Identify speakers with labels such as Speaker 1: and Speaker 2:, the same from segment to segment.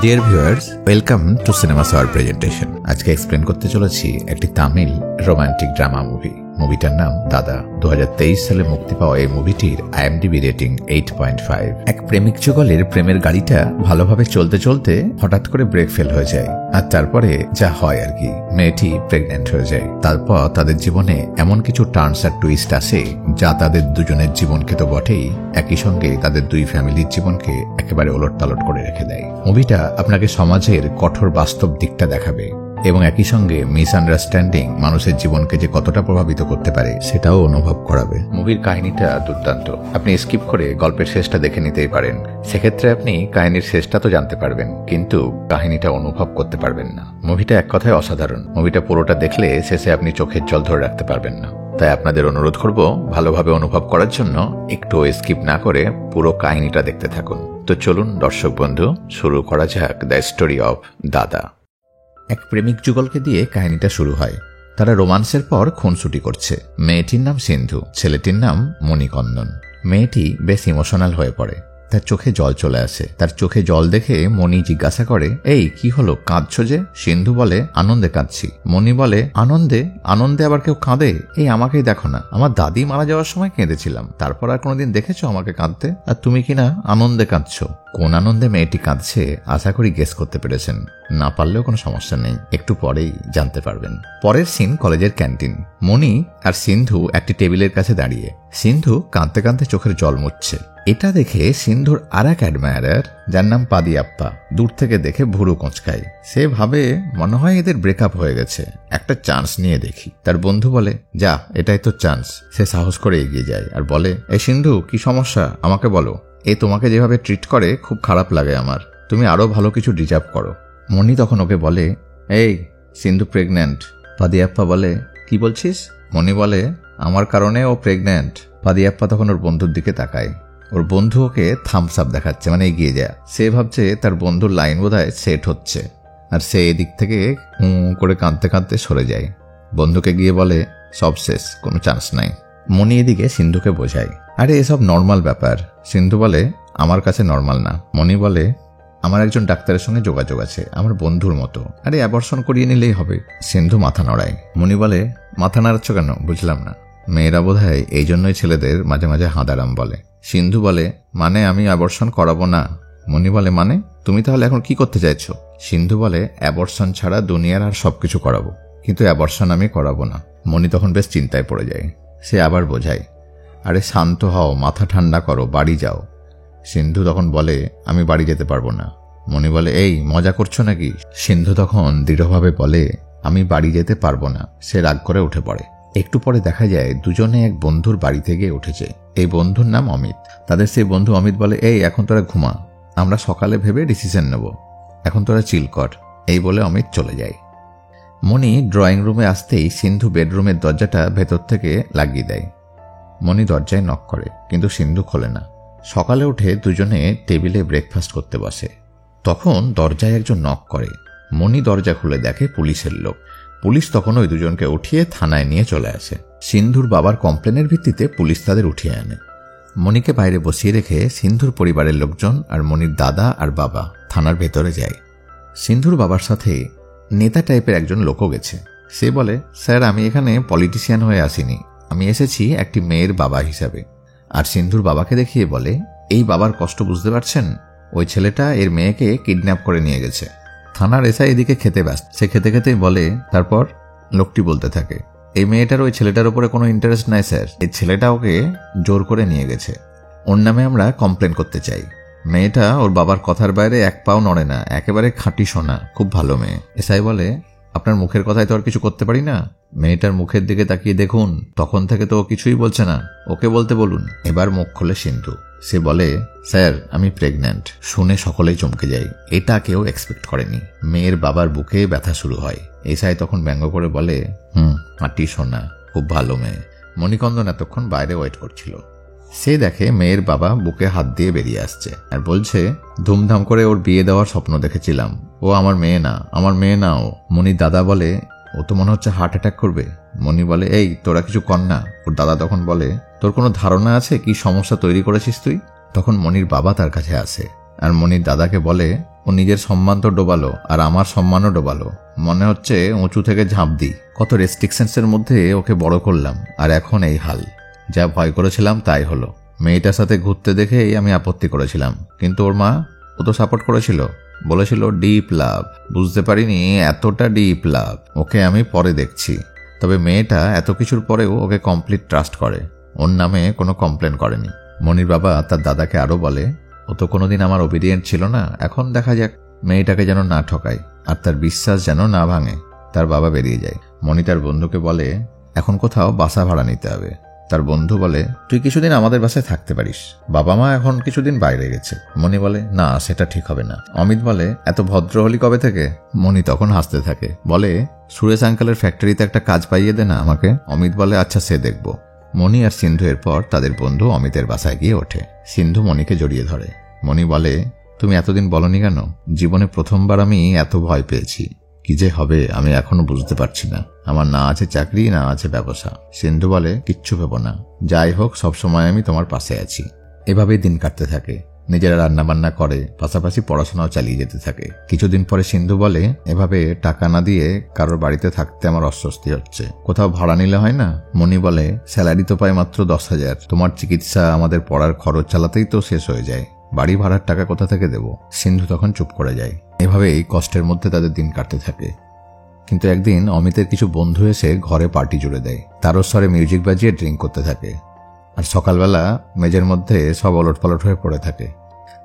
Speaker 1: Deer viewers, welcome to cinema shower presentation. আজকে explain করতে চলেছি একটি তামিল রোমান্টিক ড্রামা মুভি। মুভিটার নাম দাদা। 2023 সালে মুক্তি পাওয়া এই মুভিটির IMDb রেটিং 8.5। এক প্রেমিক যুগলের প্রেমের গাড়িটা ভালোভাবে চলতে চলতে হঠাৎ করে ব্রেক ফেল হয়ে যায়, আর তারপরে যা হয় আর কি, মেয়েটি প্রেগন্যান্ট হয়ে যায়। তারপর তাদের জীবনে এমন কিছু টার্নস আর টুইস্ট আসে যা তাদের দুজনের জীবনকে তো বটেই, একই সঙ্গে তাদের দুই ফ্যামিলির জীবনকে একেবারে ওলটপালট করে রেখে দেয়। মুভিটা আপনাকে সমাজের কঠোর বাস্তব দিকটা দেখাবে এবং একই সঙ্গে মিসআন্ডারস্ট্যান্ডিং মানুষের জীবনকে যে কতটা প্রভাবিত করতে পারে সেটাও অনুভব করাবে। মুভির কাহিনীটা দুর্দান্ত। আপনি স্কিপ করে গল্পের শেষটা দেখে নিতেই পারেন, সেক্ষেত্রে আপনি কাহিনীর শেষটা তো জানতে পারবেন কিন্তু কাহিনীটা অনুভব করতে পারবেন না। মুভিটা এক কথায় অসাধারণ। মুভিটা পুরোটা দেখলে শেষে আপনি চোখের জল ধরে রাখতে পারবেন না। তাই আপনাদের অনুরোধ করব, ভালোভাবে অনুভব করার জন্য একটু স্কিপ না করে পুরো কাহিনীটা দেখতে থাকুন। তো চলুন দর্শক বন্ধু, শুরু করা যাক দ্য স্টোরি অফ দাদা। এক প্রেমিক যুগলকে দিয়ে কাহিনীটা শুরু হয়। তারা রোমান্সের পর খুনসুটি করছে। মেয়েটির নাম সিন্ধু, ছেলেটির নাম মণিকন্দন। মেয়েটি বেশ ইমোশনাল হয়ে পড়ে, তার চোখে জল চলে আসে। তার চোখে জল দেখে মণি জিজ্ঞাসা করে, এই কি হলো, কাঁদছো যে? সিন্ধু বলে, আনন্দে কাঁদছি। মণি বলে, আনন্দে? আনন্দে আবার কেউ কাঁদে? এই আমাকেই দেখো না, আমার দাদি মারা যাওয়ার সময় কেঁদেছিলাম, তারপর আর কোনোদিন দেখেছো আমাকে কাঁদতে? আর তুমি কিনা আনন্দে কাঁদছো। কোন আনন্দে মেয়েটি কাঁদছে আশা করি গেস করতে পেরেছেন। না পারলেও কোনো সমস্যা নেই, একটু পরেই জানতে পারবেন। পরের সিন কলেজের ক্যান্টিন। মণি আর সিন্ধু একটি টেবিলের কাছে দাঁড়িয়ে। সিন্ধু কাঁদতে কাঁদতে চোখের জল মুছছে। এটা দেখে সিন্ধুর আর এক অ্যাডমায়ারার, যার নাম পাদিয়াপ্পা, দূর থেকে দেখে ভুরু কোঁচকায়। সে ভাবে মনে হয় এদের ব্রেকআপ হয়ে গেছে, একটা চান্স নিয়ে দেখি। তার বন্ধু বলে, যা, এটাই তো চান্স। সে সাহস করে এগিয়ে যায় আর বলে, এই সিন্ধু, কি সমস্যা আমাকে বলো। এ তোমাকে যেভাবে ট্রিট করে খুব খারাপ লাগে আমার, তুমি আরো ভালো কিছু ডিজার্ভ করো। মণি তখন ওকে বলে, এই সিন্ধু প্রেগন্যান্ট। পাদিয়াপ্পা বলে, কি বলছিস? মণি বলে, আমার কারণে ও প্রেগন্যান্ট। পাদিয়াপ্পা তখন ওর বন্ধুর দিকে তাকায়। ওর বন্ধু ওকে থামস আপ দেখাচ্ছে, মানে এগিয়ে যা। সে ভাবছে তার বন্ধুর লাইন বোধহয় সেট হচ্ছে, আর সে এদিক থেকে করে কাঁদতে কাঁদতে সরে যায়। বন্ধুকে গিয়ে বলে, সব শেষ, কোনো চান্স নাই। মণি এদিকে সিন্ধুকে বোঝায়, আরে এসব নর্মাল ব্যাপার। সিন্ধু বলে, আমার কাছে নর্মাল না। মণি বলে, আমার একজন ডাক্তারের সঙ্গে যোগাযোগ আছে, আমার বন্ধুর মতো, আরে অ্যাবর্শন করিয়ে নিলেই হবে। সিন্ধু মাথা নড়ায়। মণি বলে, মাথা নাড়াচ্ছ কেন, বুঝলাম না। মেয়েরা বোধহয় এই জন্যই ছেলেদের মাঝে মাঝে হাঁদারাম বলে। সিন্ধু বলে, মানে আমি অ্যাবর্শন করাবো না। মণি বলে, মানে তুমি তাহলে এখন কি করতে চাইছো? সিন্ধু বলে, অ্যাবর্শন ছাড়া দুনিয়ার আর সবকিছু করাবো, কিন্তু অ্যাবর্শন আমি করাবো না। মণি তখন বেশ চিন্তায় পড়ে যায়। সে আবার বোঝায়, আরে শান্ত হও, মাথা ঠান্ডা করো, বাড়ি যাও। সিন্ধু তখন বলে, আমি বাড়ি যেতে পারবো না। মণি বলে, এই মজা করছো নাকি? সিন্ধু তখন দৃঢ়ভাবে বলে, আমি বাড়ি যেতে পারবো না। সে রাগ করে উঠে পড়ে। একটু পরে দেখা যায় দুজনে এক বন্ধুর বাড়িতে গিয়ে উঠেছে। এই বন্ধুর নাম অমিত। তাদের সেই বন্ধু অমিত বলে, এই এখন তোরা ঘুমা, আমরা সকালে ভেবে ডিসিশন নেব, এখন তোরা চিল কর। এই বলে অমিত চলে যায়। মণি ড্রয়িং রুমে আসতেই সিন্ধু বেডরুমের দরজাটা ভেতর থেকে লাগিয়ে দেয়। মণি দরজায় নক করে, কিন্তু সিন্ধু খোলে না। সকালে উঠে দুজনে টেবিলে ব্রেকফাস্ট করতে বসে। তখন দরজায় একজন নক করে। মণি দরজা খুলে দেখে পুলিশের লোক। পুলিশ তখন ওই দুজনকে উঠিয়ে থানায় নিয়ে চলে আসে। সিন্ধুর বাবার কমপ্লেনের ভিত্তিতে পুলিশ তাদের উঠিয়ে আনে। মণিকে বাইরে বসিয়ে রেখে সিন্ধুর পরিবারের লোকজন আর মণির দাদা আর বাবা থানার ভেতরে যায়। সিন্ধুর বাবার সাথে নেতা টাইপের একজন লোকও গেছে। সে বলে, স্যার, আমি এখানে পলিটিশিয়ান হয়ে আসিনি, আমি এসেছি একটি মেয়ের বাবা হিসাবে। আর সিন্ধুর বাবাকে দেখিয়ে বলে, এই বাবার কষ্ট বুঝতে পারছেন? ওই ছেলেটা এর মেয়েকে কিডন্যাপ করে নিয়ে গেছে। থানার এসআই এদিকে খেতে ব্যস্ত। সে খেতে খেতেই বলে, তারপর? লোকটি বলতে থাকে, এই মেয়েটার ওই ছেলেটার উপরে কোনো ইন্টারেস্ট নাই স্যার, এই ছেলেটা ওকে জোর করে নিয়ে গেছে। ওর নামে আমরা কমপ্লেন করতে চাই। মেয়েটা ওর বাবার কথার বাইরে এক পাও নড়ে না, একেবারে খাঁটি সোনা, খুব ভালো মেয়ে। এসআই বলে, আপনার মুখের কথায় তো আর কিছু করতে পারি না। মেয়েটার মুখের দিকে তাকিয়ে দেখুন, তখন থেকে তো ও কিছুই বলছে না, ওকে বলতে বলুন। এবার মুখ খোলে সিন্ধু। সে বলে, স্যার, আমি প্রেগন্যান্ট। শুনে সকলেই চমকে যায়, এটা কেউ এক্সপেক্ট করেনি। মেয়ের বাবার বুকে ব্যথা শুরু হয়। এসআই তখন ব্যঙ্গ করে বলে, খাঁটি সোনা, খুব ভালো মেয়ে। মণিকন্দন এতক্ষণ বাইরে ওয়েট করছিল। সে দেখে মেয়ের বাবা বুকে হাত দিয়ে বেরিয়ে আসছে আর বলছে, ধুমধাম করে ওর বিয়ে দেওয়ার স্বপ্ন দেখেছিলাম, ও আমার মেয়ে না, আমার মেয়ে না ও। মণির দাদা বলে, ও তো মনে হচ্ছে হার্ট অ্যাটাক করবে। মণি বলে, এই তোরা কিছু কর না। ওর দাদা তখন বলে, তোর কোনো ধারণা আছে কি সমস্যা তৈরি করেছিস তুই? তখন মণির বাবা তার কাছে আসে আর মণির দাদাকে বলে, ও নিজের সম্মান তো ডোবালো আর আমার সম্মানও ডোবালো। মনে হচ্ছে উঁচু থেকে ঝাঁপ দিই। কত রেস্ট্রিকশনসের মধ্যে ওকে বড় করলাম, আর এখন এই হাল। যা ভয় করেছিলাম তাই হলো। মেয়েটার সাথে ঘুরতে দেখেই আমি আপত্তি করেছিলাম, কিন্তু ওর মা ও তো সাপোর্ট করেছিল, বলেছিল ডিপ লাভ। বুঝতে পারিনি এতটা ডিপ লাভ। ওকে আমি পরে দেখছি। তবে মেয়েটা এত কিছুর পরেও ওকে কমপ্লিট ট্রাস্ট করে, ওর নামে কোনো কমপ্লেন করেনি। মনির বাবা তার দাদাকে আরো বলে, ও তো কোনোদিন আমার ওবিডিয়েন্ট ছিল না, এখন দেখা যাক মেয়েটাকে যেন না ঠকায় আর তার বিশ্বাস যেন না ভাঙে। তার বাবা বেরিয়ে যায়। মনি তার বন্ধুকে বলে, এখন কোথাও বাসা ভাড়া নিতে হবে। তার বন্ধু বলে, তুই কিছুদিন আমাদের বাসায় থাকতে পারিস, বাবা মা এখন কিছুদিন বাইরে গেছে। মনি বলে, না সেটা ঠিক হবে না। অমিত বলে, এত ভদ্র হলি কবে থেকে? মনি তখন হাসতে থাকে, বলে, সুরেশ আঙ্কেলের ফ্যাক্টরিতে একটা কাজ পাইয়ে দে না আমাকে। অমিত বলে, আচ্ছা সে দেখব। মনি আর সিন্ধু এরপর তাদের বন্ধু অমিতের বাসায় গিয়ে ওঠে। সিন্ধু মনিকে জড়িয়ে ধরে। মনি বলে, তুমি এতদিন বলনি কেন? জীবনে প্রথমবার আমি এত ভয় পেয়েছি। কি যে হবে আমি এখনো বুঝতে পারছি না। আমার না আছে চাকরি, না আছে ব্যবসা। সিন্ধু বলে, কিচ্ছু ভেবো না, যাই হোক সবসময় আমি তোমার পাশে আছি। এভাবেই দিন কাটতে থাকে। নিজেরা রান্নাবান্না করে, পাশাপাশি পড়াশোনাও চালিয়ে যেতে থাকে। কিছুদিন পরে সিন্ধু বলে, এভাবে টাকা না দিয়ে কারোর বাড়িতে থাকতে আমার অস্বস্তি হচ্ছে, কোথাও ভাড়া নিলে হয় না? মনি বলে, স্যালারি তো পাই মাত্র 10,000, তোমার চিকিৎসা আমাদের পড়ার খরচ চালাতেই তো শেষ হয়ে যায়, বাড়ি ভাড়ার টাকা কোথা থেকে দেব? সিন্ধু তখন চুপ করে যায়। এভাবেই কষ্টের মধ্যে তাদের দিন কাটতে থাকে। কিন্তু একদিন অমিতের কিছু বন্ধু এসে ঘরে পার্টি জুড়ে দেয়। তারস্বরে মিউজিক বাজিয়ে ড্রিঙ্ক করতে থাকে, আর সকালবেলা মেজের মধ্যে সব ওলটপালট হয়ে পড়ে থাকে।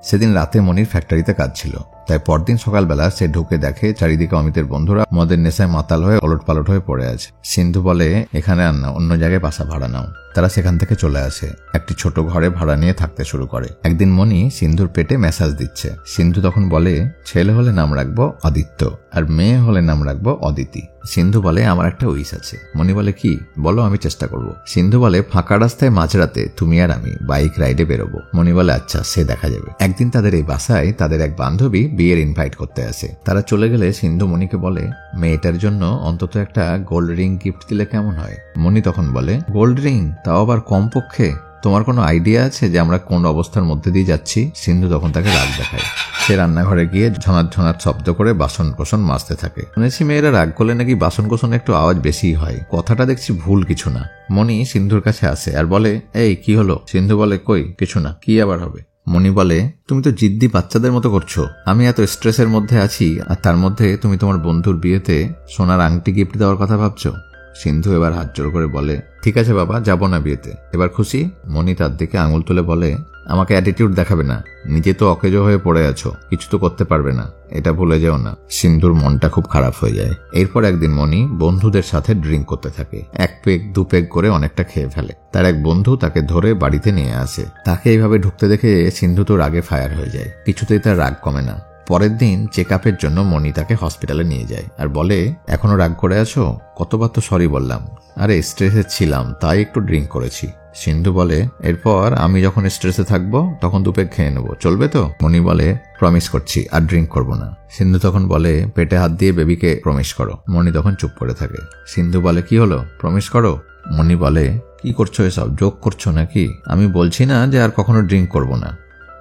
Speaker 1: সেদিন রাতে মনির ফ্যাক্টরিতে কাজ ছিল, তাই পরদিন সকালবেলা সে ঢুকে দেখে চারিদিকে অমিতের বন্ধুরা মদের নেশায় মাতাল হয়ে ওলটপালট হয়ে পড়ে আছে। সিন্ধু বলে, এখানে আর না, অন্য জায়গায় বাসা ভাড়া নাও। তারা সেখান থেকে চলে আসে, একটি ছোট ঘরে ভাড়া নিয়ে থাকতে শুরু করে। একদিন মনি সিন্ধুর পেটে ম্যাসাজ দিচ্ছে। সিন্ধু তখন বলে, ছেলে হলে নাম রাখবো আদিত্য, আর মেয়ে হলে নাম রাখবো অদিতি। সিন্ধু বলে, আমার একটা উইশ আছে। মনি বলে, কি? বলো, আমি চেষ্টা করব। সিন্ধু বলে, ফাঁকা রাস্তায় মাঝরাতে তুমি আর আমি বাইক রাইডে বেরোবো। মনি বলে, আচ্ছা সে দেখা যাবে। একদিন তাদের এই বাসায় তাদের এক বান্ধবী বিয়ের ইনভাইট করতে আসে। তারা চলে গেলে সিন্ধু মনিকে বলে, মেয়েটার জন্য অন্তত একটা গোল্ড রিং গিফট দিলে কেমন হয়? মনি তখন বলে, গোল্ড রিং? তাও আবার কমপক্ষে? তোমার কোনো আইডিয়া আছে যে আমরা কোন অবস্থার মধ্যে দিয়ে যাচ্ছি? সিন্ধু তখন তাকে রাগ দেখায়। সে রান্নাঘরে গিয়ে ঝনাত ঝনাত শব্দ করে বাসন কোসন মাজতে থাকে। শুনেছি মেয়েরা রাগ করলে নাকি বাসন কোসনে একটু আওয়াজ বেশি হয়, কথাটা দেখছি ভুল কিছু না। মনি সিন্ধুর কাছে আসে আর বলে, এই কি হলো? সিন্ধু বলে, কই কিছু না, কি আবার হবে? মনি বলে, তুমি তো জিদ্দি বাচ্চাদের মতো করছো। আমি এত স্ট্রেসের মধ্যে আছি, আর তার মধ্যে তুমি তোমার বন্ধুর বিয়েতে সোনার আংটি গিফট দেওয়ার কথা ভাবছো। সিন্ধু এবার হাত জোর করে বলে, ঠিক আছে বাবা, যাব না বিয়েতে, এবার খুশি? মনি তার দিকে আঙুল তুলে বলে, আমাকে অ্যাটিটিউড দেখাবে না, নিজে তো অকেজো হয়ে পড়ে আছো, কিছু তো করতে পারবে না, এটা ভুলে যেও না। সিন্ধুর মনটা খুব খারাপ হয়ে যায়। এরপর একদিন মনি বন্ধুদের সাথে ড্রিঙ্ক করতে থাকে। 1 পেগ 2 পেগ করে অনেকটা খেয়ে ফেলে। তার এক বন্ধু তাকে ধরে বাড়িতে নিয়ে আসে। তাকে এইভাবে ঢুকতে দেখে সিন্ধু তো রাগে ফায়ার হয়ে যায়। কিছুতেই তার রাগ কমে না। পরের দিন চেক আপের জন্য মনি তাকে হসপিটালে নিয়ে যায় আর বলে, এখনো রাগ করে আছো? কতবার তো সরি বললাম। আরে স্ট্রেসে ছিলাম তাই একটু ড্রিঙ্ক করেছি। সিন্ধু বলে, এরপর আমি যখন স্ট্রেসে থাকবো তখন 2 পেগ খেয়ে নেবো, চলবে তো? মনি বলে, প্রমিস করছি আর ড্রিঙ্ক করবো না। সিন্ধু তখন বলে, পেটে হাত দিয়ে বেবিকে প্রমিস করো। মনি তখন চুপ করে থাকে। সিন্ধু বলে, কি হলো, প্রমিস করো। মনি বলে, কি করছো এসব, জোক করছো নাকি? আমি বলছি না যে আর কখনো ড্রিঙ্ক করবো না,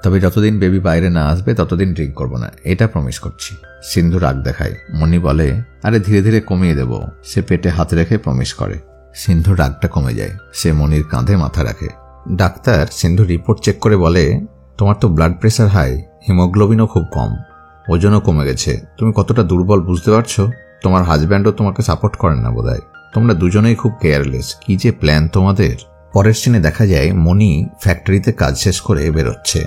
Speaker 1: তবে যতদিন বেবি বাইরে না আসবে ততদিন ড্রিঙ্ক করবো না, এটা প্রমিস করছি। সিন্ধু রাগ দেখায়। মনি বলে, আরে ধীরে ধীরে কমিয়ে দেব। সে পেটে হাত রেখে প্রমিস করে। সিন্ধুর রাগটা কমে যায়। সে মনির কাঁধে মাথা রাখে। ডাক্তার সিন্ধু রিপোর্ট চেক করে বলে, তোমার তো ব্লাড প্রেশার হাই, হিমোগ্লোবিনও খুব কম, ওজনও কমে গেছে। তুমি কতটা দুর্বল বুঝতে পারছো? তোমার হাজব্যান্ডও তোমাকে সাপোর্ট করেন না বোধহয়। তোমরা দুজনেই খুব কেয়ারলেস। কি যে প্ল্যান তোমাদের। পরের সিনে দেখা যায় মনি ফ্যাক্টরিতে কাজ শেষ করে বেরোচ্ছে।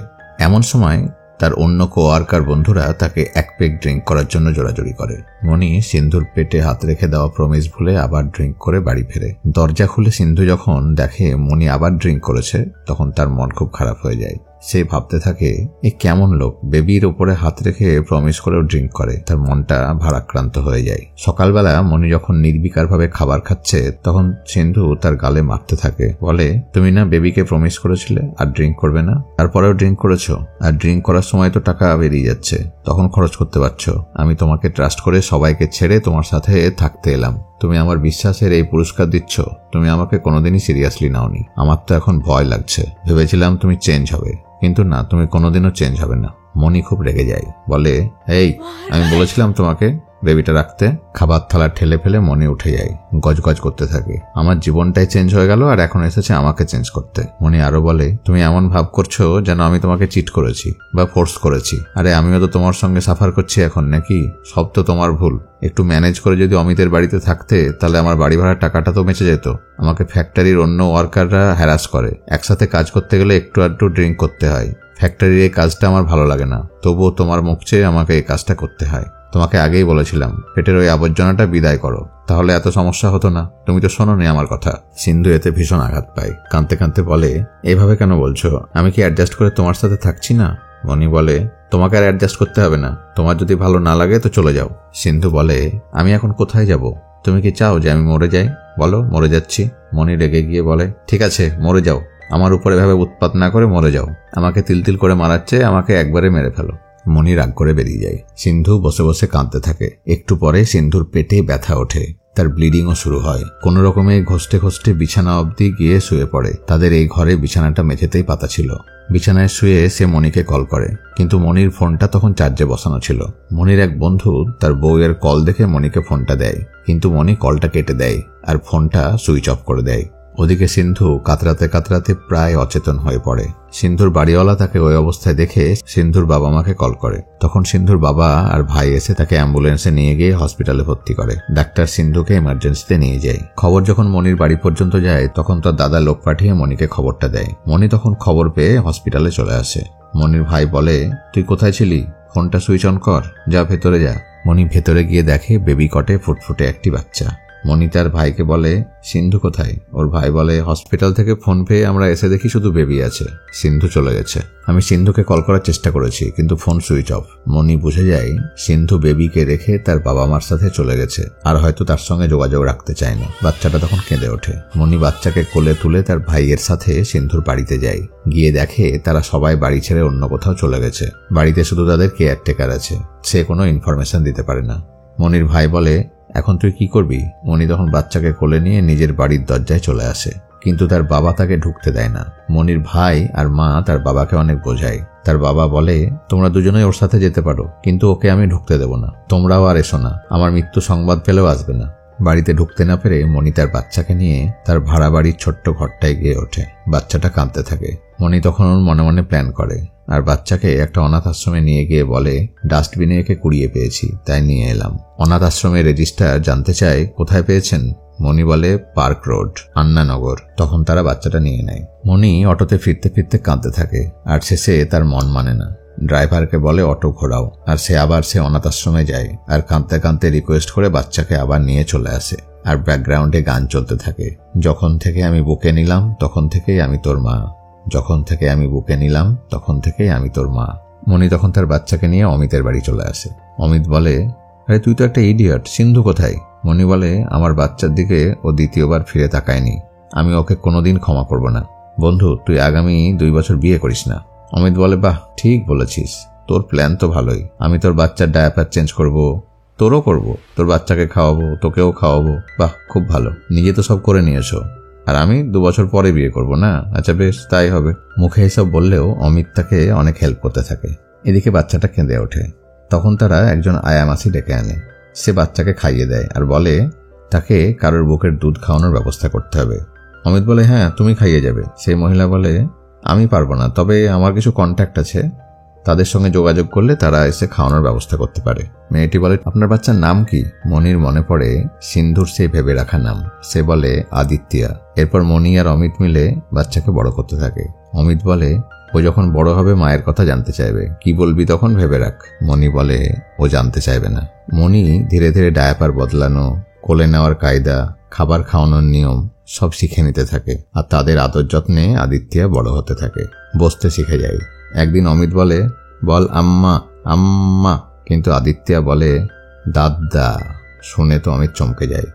Speaker 1: এমন সময় তার অন্য কোয়ার্কার বন্ধুরা তাকে 1 পেগ ড্রিঙ্ক করার জন্য জোরাজোরি করে। মনি সিন্ধুর পেটে হাত রেখে দেওয়া প্রমিস ভুলে আবার ড্রিঙ্ক করে বাড়ি ফেরে। দরজা খুলে সিন্ধু যখন দেখে মনি আবার ড্রিঙ্ক করেছে, তখন তার মন খুব খারাপ হয়ে যায়। সে ভাবতে থাকে, এ কেমন লোক, বেবির উপরে হাত রেখে প্রমিস করেও ড্রিঙ্ক করে। তার মনটা ভারাক্রান্ত হয়ে যায়। সকালবেলা মনি যখন নির্বিকার ভাবে খাবার খাচ্ছে, তখন সিন্ধু তার গালে মারতে থাকে। বলে, তুমি না বেবিকে প্রমিস করেছিলে আর ড্রিঙ্ক করবে না, তারপরেও ড্রিঙ্ক করেছো। আর ড্রিঙ্ক করার সময় তো টাকা বেরিয়ে যাচ্ছে, তখন খরচ করতে পারছো। আমি তোমাকে ট্রাস্ট করে সবাইকে ছেড়ে তোমার সাথে থাকতে এলাম। তুমি আমার বিশ্বাসের এই পুরস্কার দিচ্ছ? তুমি আমাকে কোনোদিনই সিরিয়াসলি নাওনি। আমার তো এখন ভয় লাগছে। ভেবেছিলাম তুমি চেঞ্জ হবে, কিন্তু না, তুমি কোনোদিনও চেঞ্জ হবে না। মনি খুব রেগে যায়, বলে, এই আমি বলেছিলাম তোমাকে বেবিটা রাখতে। খাবার থালা ঠেলে ফেলে মনি উঠে যায়, গজগজ করতে থাকে। আমার জীবনটাই চেঞ্জ হয়ে গেল আর এখন এসেছে আমাকে চেঞ্জ করতে। মনি আরো বলে, তুমি এমন ভাব করছো যেন আমি তোমাকে চিট করেছি বা ফোর্স করেছি। আরে আমিও তো তোমার সঙ্গে সাফার করছি এখন, নাকি? সব তো তোমার ভুল। একটু ম্যানেজ করে যদি অমিতের বাড়িতে থাকতে তাহলে আমার বাড়ি ভাড়ার টাকাটা তো বেঁচে যেত। আমাকে ফ্যাক্টরির অন্য ওয়ার্কাররা হ্যারাস করে, একসাথে কাজ করতে গেলে একটু আধটু ড্রিঙ্ক করতে হয়। ফ্যাক্টরির এই কাজটা আমার ভালো লাগে না, তবুও তোমার মুখ চেয়ে আমাকে এই কাজটা করতে হয়। তোমাকে আগেই বলেছিলাম পেটের ওই আবর্জনাটা বিদায় করো, তাহলে এত সমস্যা হতো না। তুমি তো শোনোনি আমার কথা। সিন্ধু এতে ভীষণ আঘাত পায়, কাঁদতে কাঁদতে বলে, এভাবে কেন বলছো? আমি কি অ্যাডজাস্ট করে তোমার সাথে থাকছি না? মনি বলে, তোমাকে আর অ্যাডজাস্ট করতে হবে না, তোমার যদি ভালো না লাগে তো চলে যাও। সিন্ধু বলে, আমি এখন কোথায় যাব? তুমি কি চাও যে আমি মরে যাই? বলো মরে যাচ্ছি। মনি রেগে গিয়ে বলে, ঠিক আছে মরে যাও, আমার উপরে এভাবে উৎপাত না করে মরে যাও। আমাকে তিল করে মারার চেয়ে আমাকে একবারে মেরে ফেলো। মনি রাগ করে বেরিয়ে যায়। সিন্ধু বসে বসে কাঁদতে থাকে। একটু পরে সিন্ধুর পেটে ব্যথা ওঠে, তার ব্লিডিংও শুরু হয়। কোনো রকমে ঘষতে ঘষতে বিছানা অবধি গিয়ে শুয়ে পড়ে। তাদের এই ঘরে বিছানাটা মেঝেতেই পাতা ছিল। বিছানায় শুয়ে সে মনিকে কল করে, কিন্তু মনির ফোনটা তখন চার্জে বসানো ছিল। মনির এক বন্ধু তার বউয়ের কল দেখে মনিকে ফোনটা দেয়, কিন্তু মনি কলটা কেটে দেয় আর ফোনটা সুইচ অফ করে দেয়। ওদিকে সিন্ধু কাতরাতে কাতরাতে প্রায় অচেতন হয়ে পড়ে। সিন্ধুর বাড়িওয়ালা তাকে ওই অবস্থায় দেখে সিন্ধুর বাবা মাকে কল করে। তখন সিন্ধুর বাবা আর ভাই এসে তাকে অ্যাম্বুলেন্সে নিয়ে গিয়ে হসপিটালে ভর্তি করে। ডাক্তার সিন্ধুকে ইমার্জেন্সিতে নিয়ে যায়। খবর যখন মনির বাড়ি পর্যন্ত যায় তখন তার দাদা লোক পাঠিয়ে মনিকে খবরটা দেয়। মনি তখন খবর পেয়ে হসপিটালে চলে আসে। মনির ভাই বলে, তুই কোথায় ছিলি? ফোনটা সুইচ অন কর, যা ভেতরে যা। মনি ভেতরে গিয়ে দেখে বেবি কটে ফুটফুটে একটি বাচ্চা। মনি তার ভাইকে বলে, সিন্ধু কোথায়? ওর ভাই বলে, হসপিটাল থেকে ফোন পেয়ে আমরা এসে দেখি শুধু বেবি আছে, সিন্ধু চলে গেছে। আমি সিন্ধুকে কল করার চেষ্টা করেছি কিন্তু ফোন সুইচ অফ। মনি বুঝে যায় সিন্ধু বেবিকে রেখে তার বাবা মার সাথে চলে গেছে আর হয়তো তার সঙ্গে যোগাযোগ রাখতে চায় না। বাচ্চাটা তখন কেঁদে ওঠে। মনি বাচ্চাকে কোলে তুলে তার ভাইয়ের সাথে সিন্ধুর বাড়িতে যায়। গিয়ে দেখে তারা সবাই বাড়ি ছেড়ে অন্য কোথাও চলে গেছে। বাড়িতে শুধু তাদের কেয়ারটেকার আছে, সে কোনো ইনফরমেশন দিতে পারে না। মনির ভাই বলে, এখন তুই কি করবি? মনি তখন বাচ্চাকে কোলে নিয়ে নিজের বাড়ির দরজায় চলে আসে, কিন্তু তার বাবা তাকে ঢুকতে দেয় না। মনির ভাই আর মা তার বাবাকে অনেক বোঝায়। তার বাবা বলে, তোমরা দুজনেই ওর সাথে যেতে পারো, কিন্তু ওকে আমি ঢুকতে দেব না। তোমরাও আর এসো না, আমার মৃত্যু সংবাদ পেলেও আসবে না। বাড়িতে ঢুকতে না পেরে মনি তার বাচ্চাকে নিয়ে তার ভাড়া বাড়ির ছোট্ট ঘরটায় গিয়ে ওঠে। বাচ্চাটা কাঁদতে থাকে। মনি তখন ওর মনে মনে প্ল্যান করে আর বাচ্চাকে একটা অনাথ আশ্রমে নিয়ে গিয়ে বলে, ডাস্টবিনে একে কুড়িয়ে পেয়েছি তাই নিয়ে এলাম। অনাথ আশ্রমের রেজিস্টার জানতে চায় কোথায় পেয়েছেন। মনি বলে, পার্ক রোড, আন্নানগর। তখন তারা বাচ্চাটা নিয়ে নেয়। মনি অটোতে ফিরতে ফিরতে কাঁদতে থাকে আর শেষে তার মন মানে না। ড্রাইভারকে বলে অটো ঘোরাও, আর সে অনাথ আশ্রমে যায় আর কাঁদতে কাঁদতে রিকোয়েস্ট করে বাচ্চাকে আবার নিয়ে চলে আসে। আর ব্যাকগ্রাউন্ডে গান চলতে থাকে, যখন থেকে আমি বুকে নিলাম তখন থেকেই আমি তোর মা, যখন থেকে আমি বুকে নিলাম তখন থেকেই আমি তোর মা। মনি তখন তার বাচ্চাকে নিয়ে অমিতের বাড়ি চলে আসে। অমিত বলে, আরে তুই তো একটা ইডিয়ট, সিন্ধু কোথায়? মনি বলে, আমার বাচ্চার দিকে ও দ্বিতীয়বার ফিরে তাকায়নি, আমি ওকে কোনোদিন ক্ষমা করব না। বন্ধু, তুই আগামী 2 বছর বিয়ে করিস না। অমিত বলে, বাহ ঠিক বলেছিস, তোর প্ল্যান তো ভালোই। আমি তোর বাচ্চার ডায়াপার চেঞ্জ করব, তোরও করব, তোর বাচ্চাকে খাওয়াবো, তোকেও খাওয়াবো। বাহ খুব ভালো, নিজে তো সব করে নিয়েছো, আর আমি 2 বছর পরে বিয়ে করব না? আচ্ছা বেশ, তাই হবে। মুখে এসব বললেও অমিত তাকে অনেক হেল্প করতে থাকে। এদিকে বাচ্চাটা কেঁদে ওঠে। তখন তারা একজন আয়ামাসি ডেকে আনে। সে বাচ্চাকে খাইয়ে দেয় আর বলে তাকে কারোর বুকের দুধ খাওয়ানোর ব্যবস্থা করতে হবে। অমিত বলে, হ্যাঁ তুমি খাইয়ে যাবে। সেই মহিলা বলে, আমি পারবো না, তবে আমার কিছু কন্ট্যাক্ট আছে, তাদের সঙ্গে যোগাযোগ করলে তারা এসে খাওয়ানোর ব্যবস্থা করতে পারে। মেয়েটি বলে, আপনার বাচ্চার নাম কি? মনির মনে পড়ে সিন্ধুর সেই ভেবে রাখা নাম। সে বলে, আদিত্যা। এরপর মনি আর অমিত মিলে বাচ্চাকে বড় করতে থাকে। অমিত বলে, ও যখন বড় হবে মায়ের কথা জানতে চাইবে, কি বলবি তখন ভেবে রাখ। মনি বলে, ও জানতে চাইবে না। মনি ধীরে ধীরে ডায়াপার বদলানো, কোলে নেওয়ার কায়দা, খাবার খাওয়ানোর নিয়ম সব শিখে নিতে থাকে আর তাদের আদর যত্নে আদিত্যা বড় হতে থাকে, বসতে শিখে যায়। একদিন অমিত বলে, বল আম্মা আম্মা, কিন্তু আদিত্যা বলে দাদা। শুনে তো অমিত চমকে যায়।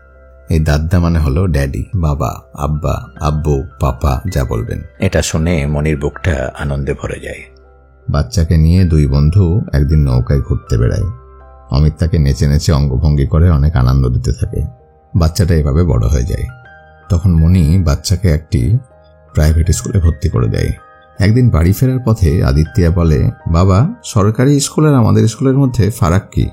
Speaker 1: এই দাদা মানে হলো ড্যাডি, বাবা, আব্বা, আব্বু, পাপা যা বলবেন। এটা শুনে মনির বুকটা আনন্দে ভরে যায়। বাচ্চাকে নিয়ে 2 বন্ধু একদিন নৌকায় ঘুরতে বেড়ায়। অমিত তাকে নেচে নেচে অঙ্গভঙ্গি করে অনেক আনন্দ দিতে থাকে। বাচ্চাটা এভাবে বড় হয়ে যায়। তখন মনি বাচ্চাকে একটি প্রাইভেট স্কুলে ভর্তি করে দেয়। একদিন বাড়ি ফেরার পথে আদিত্যা বলে, বাবা, সরকারি স্কুল আর আমাদের স্কুলের মধ্যে ফারাক কি?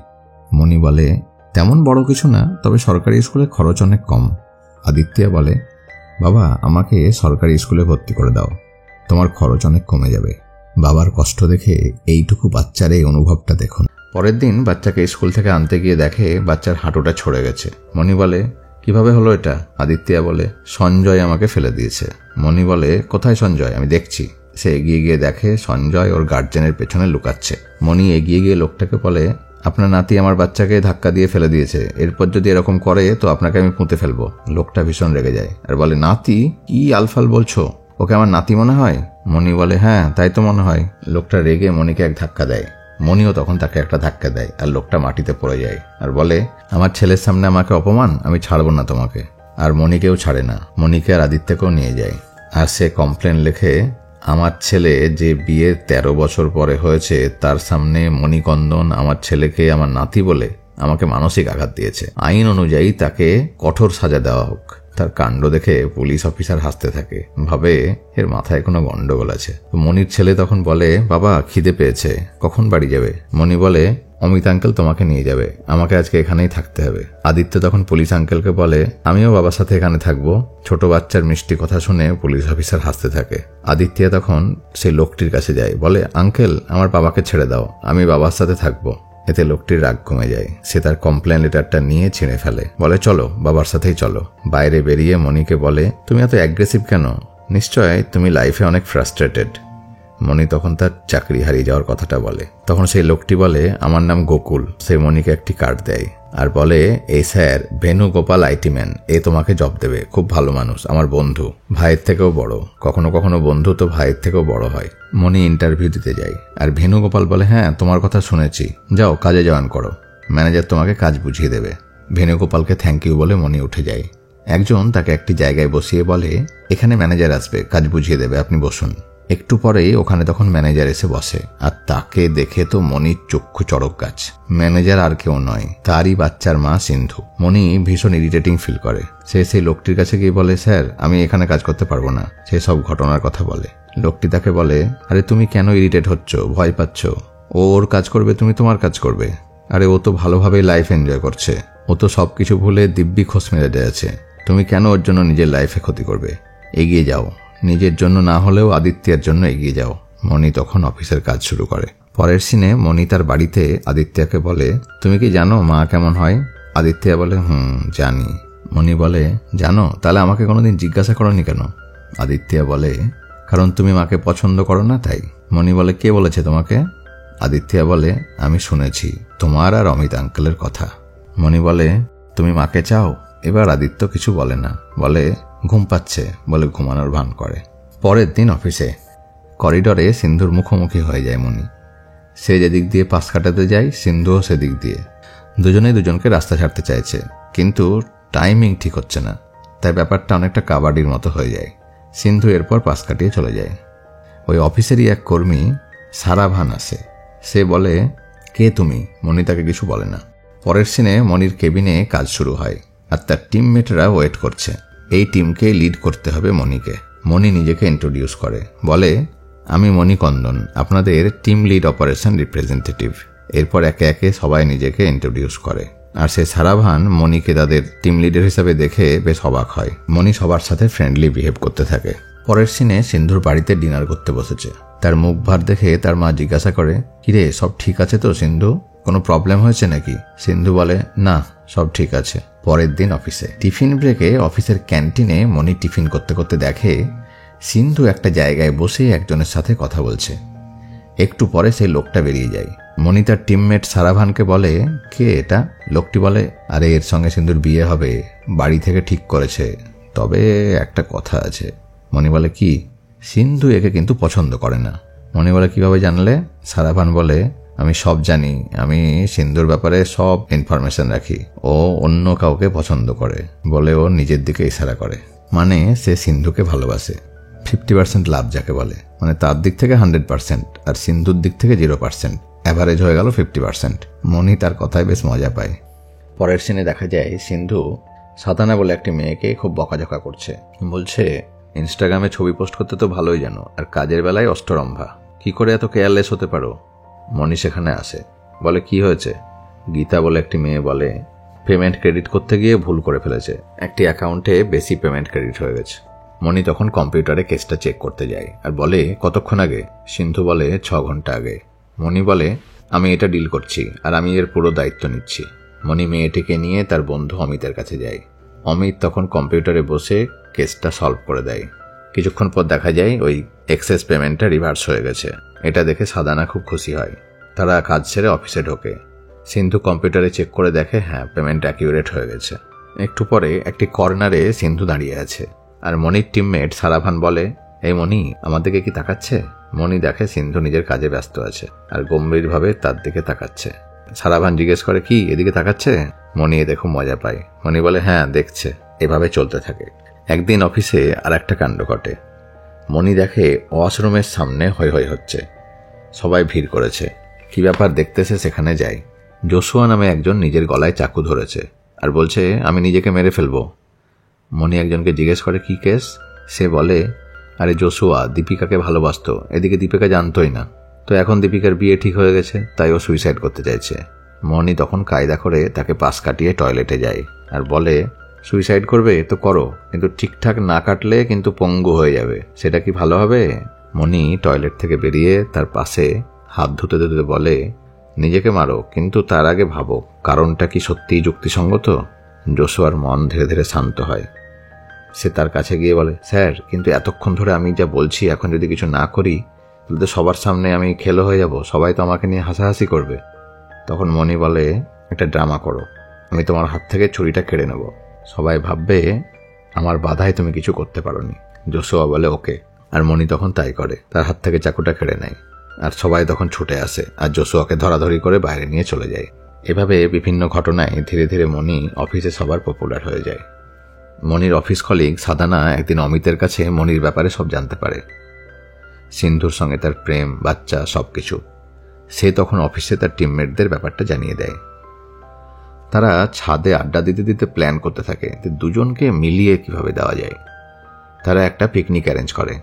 Speaker 1: মণি বলে, তেমন বড় কিছু না, তবে সরকারি স্কুলে খরচ অনেক কম। আদিত্যা বলে, বাবা, আমাকে সরকারি স্কুলে ভর্তি করে দাও, তোমার খরচ অনেক কমে যাবে। বাবার কষ্ট দেখে এইটুকু বাচ্চার এই অনুভবটা দেখুন। পরের দিন বাচ্চাকে স্কুল থেকে আনতে গিয়ে দেখে বাচ্চার হাঁটুটা ছড়ে গেছে। মণি বলে, কিভাবে হলো এটা? আদিত্যা বলে, সঞ্জয় আমাকে ফেলে দিয়েছে। মণি বলে, কোথায় সঞ্জয়? আমি দেখছি। সে এগিয়ে গিয়ে দেখে সঞ্জয় ওর গার্জেনের পেছনে লুকাচ্ছে। মণি এগিয়ে গিয়ে লোকটাকে বলে, আপনার নাতি আমার বাচ্চাকে ধাক্কা দিয়ে ফেলে দিয়েছে, এরপর যদি এরকম করে তো আপনাকে আমি পুঁতে ফেলবো। লোকটা ভীষণ রেগে যায় আর বলে, নাতি? কি আলফাল বলছো? ওকে আমার নাতি মনে হয়? মণি বলে, হ্যাঁ তাই তো মনে হয়। লোকটা রেগে মণিকে এক ধাক্কা দেয়। মণিও তখন তাকে একটা ধাক্কা দেয় আর লোকটা মাটিতে পড়ে যায় আর বলে, আমার ছেলের সামনে আমাকে অপমান, আমি ছাড়বো না তোমাকে। আর মণিকেও ছাড়ে না, মণিকে আর আদিত্যকেও নিয়ে যায়। আর সে কমপ্লেন লেখে, আমার ছেলে যে বিয়ে 13 বছর পরে হয়েছে তার সামনে মণিকন্দন আমার ছেলেকে আমার নাতি বলে আমাকে মানসিক আঘাত দিয়েছে, আইন অনুযায়ী তাকে কঠোর সাজা দেওয়া হোক। তার কাণ্ড দেখে পুলিশ অফিসার হাসতে থাকে, ভাবে এর মাথায় কোনো গন্ডগোল আছে। মণির ছেলে তখন বলে, বাবা খিদে পেয়েছে, কখন বাড়ি যাবে? মণি বলে, অমিত আঙ্কেল তোমাকে নিয়ে যাবে, আমাকে আজকে এখানেই থাকতে হবে। আদিত্য তখন পুলিশ আঙ্কেলকে বলে, আমিও বাবার সাথে এখানে থাকবো। ছোট বাচ্চার মিষ্টি কথা শুনে পুলিশ অফিসার হাসতে থাকে। আদিত্য তখন সেই লোকটির কাছে যায়, বলে, আঙ্কেল আমার বাবাকে ছেড়ে দাও, আমি বাবার সাথে থাকবো। এতে লোকটির রাগ কমে যায়। সে তার কমপ্লেন লেটারটা নিয়ে ছিঁড়ে ফেলে, বলে, চলো বাবার সাথেই চলো। বাইরে বেরিয়ে মণিকে বলে, তুমি এত অ্যাগ্রেসিভ কেন? নিশ্চয় তুমি লাইফে অনেক ফ্রাস্ট্রেটেড। মণি তখন তার চাকরি হারিয়ে যাওয়ার কথাটা বলে। তখন সেই লোকটি বলে, আমার নাম গোকুল। সে মণিকে একটি কার্ড দেয় আর বলে, এই স্যার ভেনুগোপাল আইটি ম্যান, এ তোমাকে জব দেবে, খুব ভালো মানুষ, আমার বন্ধু, ভাইয়ের থেকেও বড়। কখনো কখনো বন্ধু তো ভাইয়ের থেকেও বড় হয়। মণি ইন্টারভিউ দিতে যায় আর ভেনুগোপাল বলে, হ্যাঁ তোমার কথা শুনেছি, যাও কাজে জয়েন করো, ম্যানেজার তোমাকে কাজ বুঝিয়ে দেবে। ভেনুগোপালকে থ্যাংক ইউ বলে মণি উঠে যায়। একজন তাকে একটি জায়গায় বসিয়ে বলে, এখানে ম্যানেজার আসবে, কাজ বুঝিয়ে দেবে, আপনি বসুন। একটু পরেই ওখানে তখন ম্যানেজার এসে বসে আর তাকে দেখে তো মণির চক্ষু চড়ক গাছ। ম্যানেজার আর কেউ নয়, তারই বাচ্চার মা সিন্ধু। মণি ভীষণ ইরিটেটিং ফিল করে। সে সেই লোকটির কাছে গিয়ে বলে, স্যার আমি এখানে কাজ করতে পারবো না। সে সব ঘটনার কথা বলে। লোকটি তাকে বলে, আরে তুমি কেন ইরিটেট হচ্ছ, ভয় পাচ্ছ? ও ওর কাজ করবে, তুমি তোমার কাজ করবে। আরে ও তো ভালোভাবেই লাইফ এনজয় করছে, ও তো সবকিছু ভুলে দিব্যি খোশ মেরে আছে, তুমি কেন ওর জন্য নিজের লাইফে ক্ষতি করবে? এগিয়ে যাও, নিজের জন্য না হলেও আদিত্যের জন্য এগিয়ে যাও। মণি তখন অফিসের কাজ শুরু করে। পরের সিনে মণি তার বাড়িতে আদিত্যকে বলে, তুমি কি জানো মা কেমন হয়? আদিত্য বলে, জানি। মণি বলে, জানো? তাহলে আমাকে কোনোদিন জিজ্ঞাসা করনি কেন? আদিত্য বলে, কারণ তুমি মাকে পছন্দ করো না তাই। মণি বলে, কে বলেছে তোমাকে? আদিত্য বলে, আমি শুনেছি তোমার আর অমিত আঙ্কেলের কথা। মণি বলে, তুমি মাকে চাও? এবার আদিত্য কিছু বলে না, বলে ঘুম পাচ্ছে বলে ঘুমানোর ভান করে। পরের দিন অফিসে করিডরে সিন্ধুর মুখোমুখি হয়ে যায় মণি। সে যেদিক দিয়ে পাশ কাটাতে যায় সিন্ধুও সেদিক দিয়ে। দুজনেই দুজনকে রাস্তা ছাড়তে চাইছে, কিন্তু টাইমিং ঠিক হচ্ছে না, তাই ব্যাপারটা অনেকটা কাবাডির মতো হয়ে যায়। সিন্ধু এরপর পাশ কাটিয়ে চলে যায়। ওই অফিসেরই এক কর্মী সারাভান আসে। সে বলে, কে তুমি? মণি তাকে কিছু বলে না। পরের সিনে মণির কেবিনে কাজ শুরু হয় আর তার টিমমেটরা ওয়েট করছে। এই টিমকে লিড করতে হবে মণিকে। মণি নিজেকে ইন্ট্রোডিউস করে, বলে, আমি মণিকন্দন, আপনাদের টিম লিড অপারেশন রিপ্রেজেন্টেটিভ। এরপর একে একে সবাই নিজেকে ইন্ট্রোডিউস করে আর সে সারাভান মণিকে তাদের টিম লিডার হিসাবে দেখে বেশ অবাক হয়। মণি সবার সাথে ফ্রেন্ডলি বিহেভ করতে থাকে। পরের সিনে সিন্ধুর বাড়িতে ডিনার করতে বসেছে। তার মুখ ভার দেখে তার মা জিজ্ঞাসা করে, কিরে সব ঠিক আছে তো সিন্ধু, কোনো প্রবলেম হয়েছে নাকি? সিন্ধু বলে, না সব ঠিক আছে। পরের দিন অফিসে টিফিন ব্রেকে অফিসের ক্যান্টিনে মণি টিফিন করতে করতে দেখে সিন্ধু একটা জায়গায় বসে একজনের সাথে কথা বলছে। একটু পরে সেই লোকটা বেরিয়ে যায়। মণি তার টিমমেট সারাভানকে বলে, কে এটা? লোকটি বলে, আরে এর সঙ্গে সিন্ধুর বিয়ে হবে, বাড়ি থেকে ঠিক করেছে, তবে একটা কথা আছে। মণি বলে, কি? সিন্ধু একে কিন্তু পছন্দ করে না। মণি বলে, কিভাবে জানলে? সারাভান বলে, আমি সব জানি, আমি সিন্ধুর ব্যাপারে সব ইনফরমেশন রাখি। ও অন্য কাউকে পছন্দ করে বলে ও নিজের দিকে ইশারা করে, মানে সে সিন্ধুকে ভালোবাসে। 50% লাভ যাকে বলে, মানে তার দিক থেকে 100% আর সিন্ধুর দিক থেকে 0%, অ্যাভারেজ হয়ে গেল 50%। মণি তার কথায় বেশ মজা পায়। পরের সিনে দেখা যায় সিন্ধু সাতানা বলে একটি মেয়েকে খুব বকাঝকা করছে। বলছে, ইনস্টাগ্রামে ছবি পোস্ট করতে তো ভালোই জানো, আর কাজের বেলায় অষ্টরম্ভা। কি করে এত কেয়ারলেস হতে পারো? মনি সেখানে আসে, বলে কি হয়েছে? গীতা বলে একটি মেয়ে বলে পেমেন্ট ক্রেডিট করতে গিয়ে ভুল করে ফেলেছে, একটি অ্যাকাউন্টে বেশি পেমেন্ট ক্রেডিট হয়ে গেছে। মনি তখন কম্পিউটারে কেসটা চেক করতে যায় আর বলে কতক্ষণ আগে? সিন্ধু বলে 6 ঘন্টা আগে। মনি বলে আমি এটা ডিল করছি আর আমি এর পুরো দায়িত্ব নিচ্ছি। মনি মেয়েটিকে নিয়ে তার বন্ধু অমিতের কাছে যায়। অমিত তখন কম্পিউটারে বসে কেসটা সলভ করে দেয়। কিছুক্ষণ পর দেখা যায় ওই এক্সেস পেমেন্টটা রিভার্স হয়ে গেছে। এটা দেখে সাদানা খুব খুশি হয়। তারা কাজ ছেড়ে অফিসে ঢোকে। সিন্ধু কম্পিউটারে চেক করে দেখে হ্যাঁ, পেমেন্ট অ্যাকিউরেট হয়ে গেছে। একটু পরে একটি কর্নারে সিন্ধু দাঁড়িয়ে আছে আর মনির টিমমেট সারাভান বলে এই মনি আমার দিকে কি তাকাচ্ছে? মনি দেখে সিন্ধু নিজের কাজে ব্যস্ত আছে আর গম্ভীরভাবে তার দিকে তাকাচ্ছে। সারাভান জিজ্ঞেস করে কি এদিকে তাকাচ্ছে? মনি এ দেখো মজা পায়। মনি বলে হ্যাঁ দেখছে। এভাবে চলতে থাকে। একদিন অফিসে আর একটা কাণ্ড ঘটে। মনি দেখে ওয়াশরুমের সামনে হৈ হৈ হচ্ছে, সবাই ভিড় করেছে। কি ব্যাপার দেখতেছে সেখানে যায়। জোশুয়া নামে একজন নিজের গলায় চাকু ধরেছে আর বলছে আমি নিজেকে মেরে ফেলবো। মনি একজনকে জিজ্ঞেস করে কি কেস? সে বলে আরে জোশুয়া দীপিকাকে ভালোবাসতো, এদিকে দীপিকা জানতোই না, তো এখন দীপিকার বিয়ে ঠিক হয়ে গেছে তাই ও সুইসাইড করতে চাইছে। মনি তখন কায়দা করে তাকে পাশ কাটিয়ে টয়লেটে যায় আর বলে সুইসাইড করবে তো করো, কিন্তু ঠিকঠাক না কাটলে কিন্তু পঙ্গু হয়ে যাবে, সেটা কি ভালো হবে? মনি টয়লেট থেকে বেরিয়ে তার পাশে হাত ধুতে ধুতে বলে নিজেকে মারো, কিন্তু তার আগে ভাবো কারণটা কি সত্যিই যুক্তিসঙ্গত। জোশুয়ার মন ধীরে ধীরে শান্ত হয়। সে তার কাছে গিয়ে বলে স্যার, কিন্তু এতক্ষণ ধরে আমি যা বলছি এখন যদি কিছু না করি তাহলে তো সবার সামনে আমি খেলো হয়ে যাব, সবাই তো আমাকে নিয়ে হাসাহাসি করবে। তখন মনি বলে একটা ড্রামা করো, আমি তোমার হাত থেকে ছুরিটা কেড়ে নেব, সবাই ভাববে আমার বাধায় তুমি কিছু করতে পারোনি। জোশুয়া বলে ওকে, আর মনি তখন তাই করে, তার হাত থেকে চাকুটা কেড়ে নেয় আর সবাই তখন ছুটে আসে আর জোশুয়াকে ধরাধরি করে বাইরে নিয়ে চলে যায়। এভাবে বিভিন্ন ঘটনায় ধীরে ধীরে মনি অফিসে সবার পপুলার হয়ে যায়। মনির অফিস কলিগ সাদানা একদিন অমিতের কাছে মনির ব্যাপারে সব জানতে পারে, সিন্ধুর সঙ্গে তার প্রেম, বাচ্চা সবকিছু। সে তখন অফিসে তার টিমমেটদের ব্যাপারটা জানিয়ে দেয়। তারা ছাদে আড্ডা দিতে দিতে প্ল্যান করতে থাকে যে দুজনকে মিলিয়ে কিভাবে দেওয়া যায়। তারা একটা পিকনিক অ্যারেঞ্জ করে,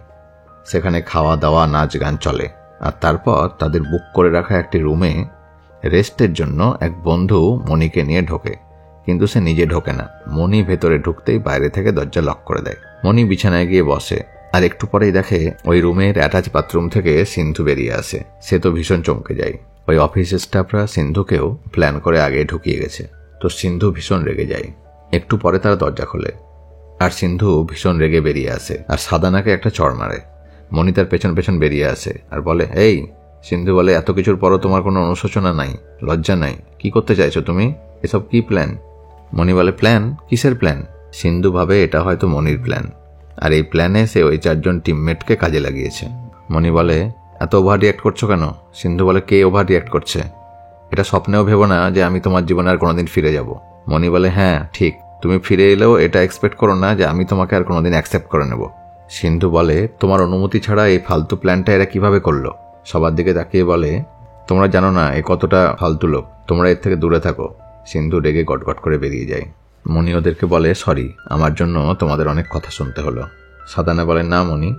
Speaker 1: সেখানে খাওয়া দাওয়া নাচ গান চলে। আর তারপর তাদের বুক করে রাখা একটি রুমে রেস্টের জন্য এক বন্ধু মনিকে নিয়ে ঢোকে, কিন্তু সে নিজে ঢোকে না। মনি ভেতরে ঢুকতেই বাইরে থেকে দরজা লক করে দেয়। মনি বিছানায় গিয়ে বসে আর একটু পরেই দেখে ওই রুমের অ্যাটাচ বাথরুম থেকে সিন্ধু বেরিয়ে আসে। সে তো ভীষণ চমকে যায়। ওই অফিস স্টাফরা সিন্ধুকেও প্ল্যান করে আগে ঢুকিয়ে গেছে, তো সিন্ধু ভীষণ রেগে যায়। একটু পরে তারা দরজা খোলে আর সিন্ধু ভীষণ রেগে বেরিয়ে আসে আর সাদানাকে একটা চড় মারে। মনি তার পেছন পেছন বেরিয়ে আসে আর বলে এই। সিন্ধু বলে এত কিছুর পরও তোমার কোনো অনুশোচনা নাই, লজ্জা নাই, কি করতে চাইছো তুমি? এসব কি প্ল্যান? মনি বলে প্ল্যান? কিসের প্ল্যান? সিন্ধু ভাবে এটা হয়তো মনির প্ল্যান, আর এই প্ল্যানে সে ওই 4 জন টিমমেটকে কাজে লাগিয়েছে। মনি বলে এত ওভার রিয়াক্ট করছো কেন? সিন্ধু বলে কে ওভার রিয়াক্ট করছে? এটা স্বপ্নেও ভেবো না যে আমি তোমার জীবনে আর কোনোদিন ফিরে যাব। মনি বলে হ্যাঁ ঠিক, তুমি ফিরে এলেও এটা এক্সপেক্ট করো না যে আমি তোমাকে আর কোনোদিন অ্যাকসেপ্ট করে নেব। সিন্ধু বলে তোমার অনুমতি ছাড়া এই ফালতু প্ল্যানটা এরা কিভাবে করলো? সবার দিকে তাকিয়ে বলে তোমরা জানো না এ কতটা ফালতু লোক, তোমরা এর থেকে দূরে থাকো। সিন্ধু রেগে গটগট করে বেরিয়ে যায়। মনি ওদেরকে বলে সরি, আমার জন্য তোমাদের অনেক কথা শুনতে হলো। সাদানা বলে না মনি,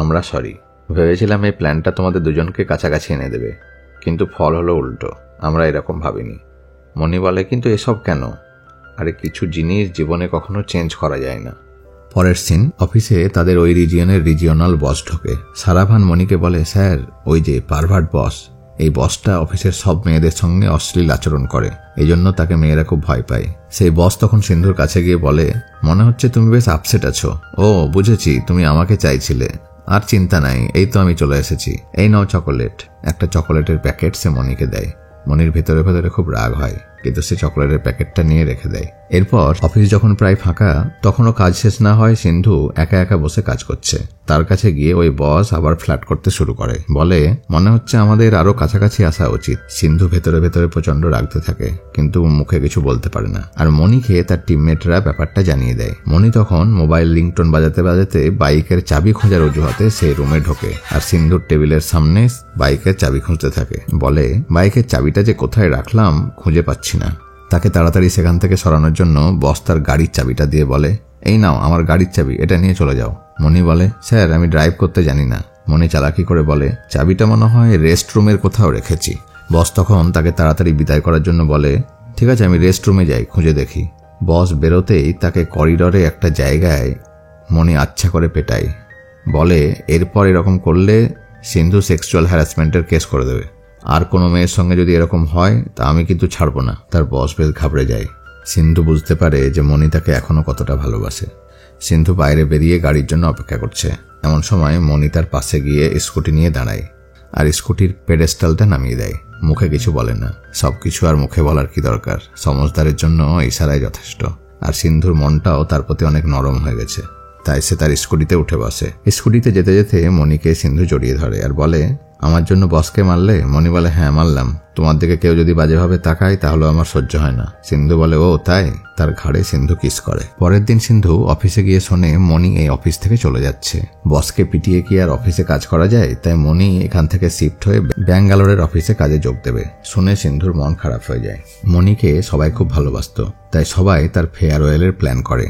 Speaker 1: আমরা সরি, ভেবেছিলাম এই প্ল্যানটা তোমাদের দুজনকে কাছাকাছি এনে দেবে, কিন্তু ফল হলো উল্টো, আমরা এরকম ভাবিনি। মনি বলে কিন্তু এসব কেন? আরে কিছু জিনিস জীবনে কখনো চেঞ্জ করা যায় না। পরের সিন, অফিসে তাদের ওই রিজিয়নের রিজিওনাল বস ঢোকে। সারাভান মনিকে বলে স্যার, ওই যে পারভার্ট বস, এই বসটা অফিসের সব মেয়েদের সঙ্গে অশ্লীল আচরণ করে, এই জন্য তাকে মেয়েরা খুব ভয় পায়। সেই বস তখন সিন্ধুর কাছে গিয়ে বলে মনে হচ্ছে তুমি বেশ আপসেট আছো। ও বুঝেছি, তুমি আমাকে চাইছিলে, আর চিন্তা নাই, এই তো আমি চলে এসেছি, এই নাও চকোলেট। একটা চকোলেটের প্যাকেট সে মনিকে দেয়। মনির ভেতরে ভেতরে খুব রাগ হয়, কিন্তু সে চকোলেটের প্যাকেটটা নিয়ে রেখে দেয়। এরপর অফিস যখন প্রায় ফাঁকা, তখনও কাজ শেষ না হয় সিন্ধু একা একা বসে কাজ করছে। তার কাছে গিয়ে ওই বস আবার ফ্ল্যাট করতে শুরু করে, বলে মনে হচ্ছে আমাদের আরো কাছাকাছি আসা উচিত। সিন্ধু ভেতরে ভেতরে প্রচন্ড রাগতে থাকে, কিন্তু মুখে কিছু বলতে পারে না। আর মনিকে তার টিমমেটরা ব্যাপারটা জানিয়ে দেয়। মনি তখন মোবাইল রিংটোন বাজাতে বাজাতে বাইকের চাবি খোঁজার অজুহাতে সেই রুমে ঢোকে আর সিন্ধুর টেবিলের সামনে বাইকের চাবি খুঁজতে থাকে। বলে বাইকের চাবিটা যে কোথায় রাখলাম খুঁজে পাচ্ছি না। তাকে তাড়াতাড়ি সেখান থেকে সরানোর জন্য বস তার গাড়ির চাবিটা দিয়ে বলে এই নাও আমার গাড়ির চাবি, এটা নিয়ে চলে যাও। মণি বলে, স্যার আমি ড্রাইভ করতে জানি না। মণি চালাকি করে বলে, চাবিটা মনে হয় রেস্ট রুমের কোথাও রেখেছি। বস তখন তাকে তাড়াতাড়ি বিদায় করার জন্য বলে, ঠিক আছে আমি রেস্ট রুমে যাই, খুঁজে দেখি। বস বেরোতেই তাকে করিডরে একটা জায়গায় মণি আচ্ছা করে পেটায়। বলে, এরপর এরকম করলে সিন্ধু সেক্সুয়াল হ্যারাসমেন্টের কেস করে দেবে। আর কোনো মেয়ের সঙ্গে যদি এরকম হয় তা আমি কিন্তু ছাড়বো না। তার বস বেশ ঘাবড়ে যায়। সিন্ধু বুঝতে পারে যে মণি তাকে এখনো কতটা ভালোবাসে। সিন্ধু বাইরে বেরিয়ে গাড়ির জন্য অপেক্ষা করছে। এমন সময় মণি তার পাশে গিয়ে স্কুটি নিয়ে দাঁড়ায় আর স্কুটির পেডেস্টালটা নামিয়ে দেয়। মুখে কিছু বলে না। সবকিছু আর মুখে বলার কি দরকার, সমজদারের জন্য ইশারায় যথেষ্ট। আর সিন্ধুর মনটাও তার প্রতি অনেক নরম হয়ে গেছে, তাই সে তার স্কুটিতে উঠে বসে। স্কুটিতে যেতে যেতে মণিকে সিন্ধু জড়িয়ে ধরে আর বলে, আমার জন্য বসকে মারলে? মণি বলে, হ্যাঁ মারলাম। তোমার দিকে কেউ যদি বাজেভাবে তাকায় তাহলে আমার সহ্য হয় না। সিন্ধু বলে, ও তাই? তার ঘাড়ে সিন্ধু কিস করে। পরের দিন সিন্ধু অফিসে গিয়ে শোনে মণি এই অফিস থেকে চলে যাচ্ছে। বসকে পিটিয়ে কি আর অফিসে কাজ করা যায়? তাই মণি এখান থেকে শিফট হয়ে ব্যাঙ্গালোরের অফিসে কাজে যোগ দেবে। শুনে সিন্ধুর মন খারাপ হয়ে যায়। মণিকে সবাই খুব ভালোবাসত, তাই সবাই তার ফেয়ারওয়েলের প্ল্যান করে।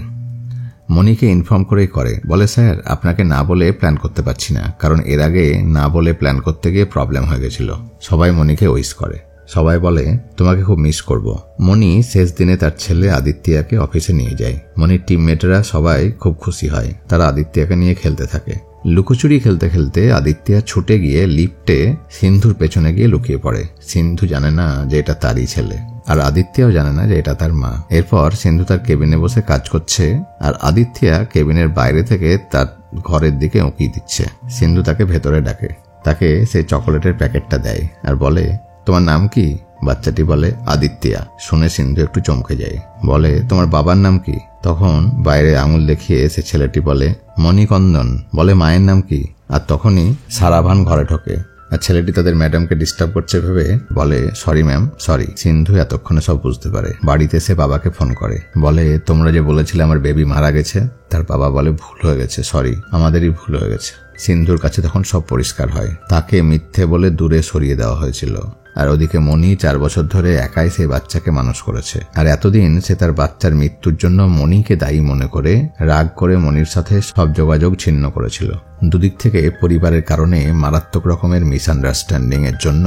Speaker 1: মণিকে ইনফর্ম করেই করে। বলে, স্যার আপনাকে না বলে প্ল্যান করতে পারছি না, কারণ এর আগে না বলে প্ল্যান করতে গিয়ে প্রবলেম হয়ে গেছিল। সবাই মণিকে উইশ করে। সবাই বলে, তোমাকে খুব মিস করব। মণি শেষ দিনে তার ছেলে আদিত্যাকে অফিসে নিয়ে যায়। মণির টিমমেটরা সবাই খুব খুশি হয়। তারা আদিত্যাকে নিয়ে খেলতে থাকে। লুকোচুরি খেলতে খেলতে আদিত্য ছুটে গিয়ে লিফটে সিন্ধুর পেছনে গিয়ে লুকিয়ে পড়ে। সিন্ধু জানে না যে এটা তারই ছেলে, আর আদিত্যও জানে না যে এটা তার মা। এরপর সিন্ধু তার কেবিনে বসে কাজ করছে আর আদিত্য কেবিনের বাইরে থেকে তার ঘরের দিকে উঁকি দিচ্ছে। সিন্ধু তাকে ভেতরে ডাকে। তাকে সেই চকোলেটের প্যাকেটটা দেয় আর বলে, তোমার নাম কি? বাচ্চাটি বলে, আদিত্যা। শুনে সিন্ধু একটু চমকে যায়। বলে, তোমার বাবার নাম কি? তখন বাইরে আঙুল দেখিয়ে সে ছেলেটি বলে, মণিকন্দন। বলে, মায়ের নাম কি? আর তখনই সারাভান ঘরে ঢোকে। আর ছেলেটি তাদের ম্যাডামকে ডিস্টার্ব করছে ভেবে বলে, সরি ম্যাম, সরি। সিন্ধু এতক্ষণে সব বুঝতে পারে। বাড়িতে সে বাবাকে ফোন করে। বলে, তোমরা যে বলেছিলে আমার বেবি মারা গেছে। তার বাবা বলে, ভুল হয়ে গেছে, সরি, আমাদেরই ভুল হয়ে গেছে। সিন্ধুর কাছে তখন সব পরিষ্কার হয়। তাকে মিথ্যে বলে দূরে সরিয়ে দেওয়া হয়েছিল। আর ওদিকে মণি 4 বছর ধরে একাই সেই বাচ্চাকে মানুষ করেছে। আর এতদিন সে তার বাচ্চার মৃত্যুর জন্য মণিকে দায়ী মনে করে রাগ করে মণির সাথে সব যোগাযোগ ছিন্ন করেছিল। দুদিক থেকে পরিবারের কারণে মারাত্মক রকমের মিসআন্ডারস্ট্যান্ডিং এর জন্য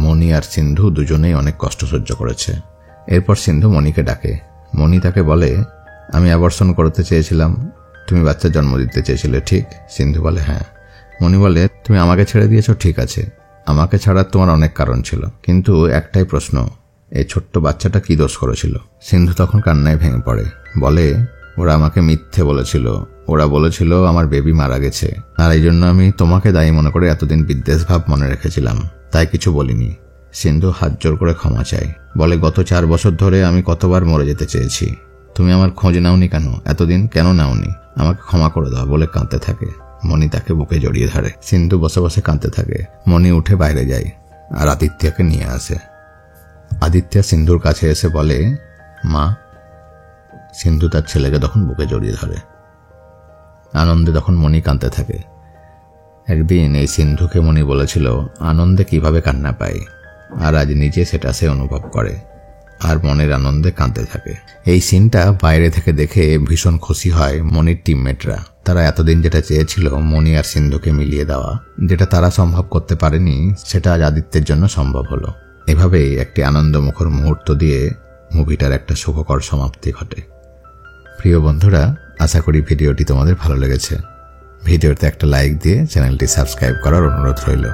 Speaker 1: মণি আর সিন্ধু দুজনেই অনেক কষ্ট সহ্য করেছে। এরপর সিন্ধু মণিকে ডাকে। মণি তাকে বলে, আমি অ্যাবর্শন করতে চেয়েছিলাম, তুমি বাচ্চা জন্ম দিতে চেয়েছিলে, ঠিক? সিন্ধু বলে, হ্যাঁ। মণি বলে, তুমি আমাকে ছেড়ে দিয়েছো, ঠিক আছে, আমাকে ছাড়ার তোমার অনেক কারণ ছিল, কিন্তু একটাই প্রশ্ন, এই ছোট্ট বাচ্চাটা কি দোষ করেছিল? সিন্ধু তখন কান্নায় ভেঙে পড়ে। বলে, ওরা আমাকে মিথ্যে বলেছিল। ওরা বলেছিল আমার বেবি মারা গেছে, আর এই জন্য আমি তোমাকে দায়ী মনে করে এতদিন বিদ্বেষ ভাব মনে রেখেছিলাম, তাই কিছু বলিনি। সিন্ধু হাত জোর করে ক্ষমা চায়। বলে, গত 4 বছর ধরে আমি কতবার মরে যেতে চেয়েছি, তুমি আমার খোঁজ নাওনি কেন? এতদিন কেন নাওনি? আমাকে ক্ষমা করে দাও বলে কাঁদতে থাকে। মণি তাকে বুকে জড়িয়ে ধরে। সিন্ধু বসে বসে কাঁদতে থাকে। মণি উঠে বাইরে যায় আর আদিত্যকে নিয়ে আসে। আদিত্য সিন্ধুর কাছে এসে বলে, মা। সিন্ধু তার ছেলেকে তখন বুকে জড়িয়ে ধরে। আনন্দে তখন মণি কাঁদতে থাকে। একদিন এই সিন্ধুকে মণি বলেছিল আনন্দে কিভাবে কান্না পায়, আর আজ নিজে সেটা সে অনুভব করে আর মনের আনন্দে কাঁদতে থাকে। এই সিনটা বাইরে থেকে দেখে ভীষণ খুশি হয় মণির টিমমেটরা। তারা এতদিন যেটা চেয়েছিল মণি আর সিন্ধুকে মিলিয়ে দেওয়া, যেটা তারা সম্ভব করতে পারেনি, সেটা আজ আদিত্যের জন্য সম্ভব হলো। এভাবেই একটি আনন্দমুখর মুহূর্ত দিয়ে মুভিটার একটা সুখকর সমাপ্তি ঘটে। প্রিয় বন্ধুরা, আশা করি ভিডিওটি তোমাদের ভালো লেগেছে। ভিডিওতে একটা লাইক দিয়ে চ্যানেলটি সাবস্ক্রাইব করার অনুরোধ রইল।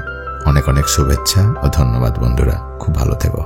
Speaker 1: অনেক অনেক শুভেচ্ছা ও ধন্যবাদ বন্ধুরা। খুব ভালো থেকো।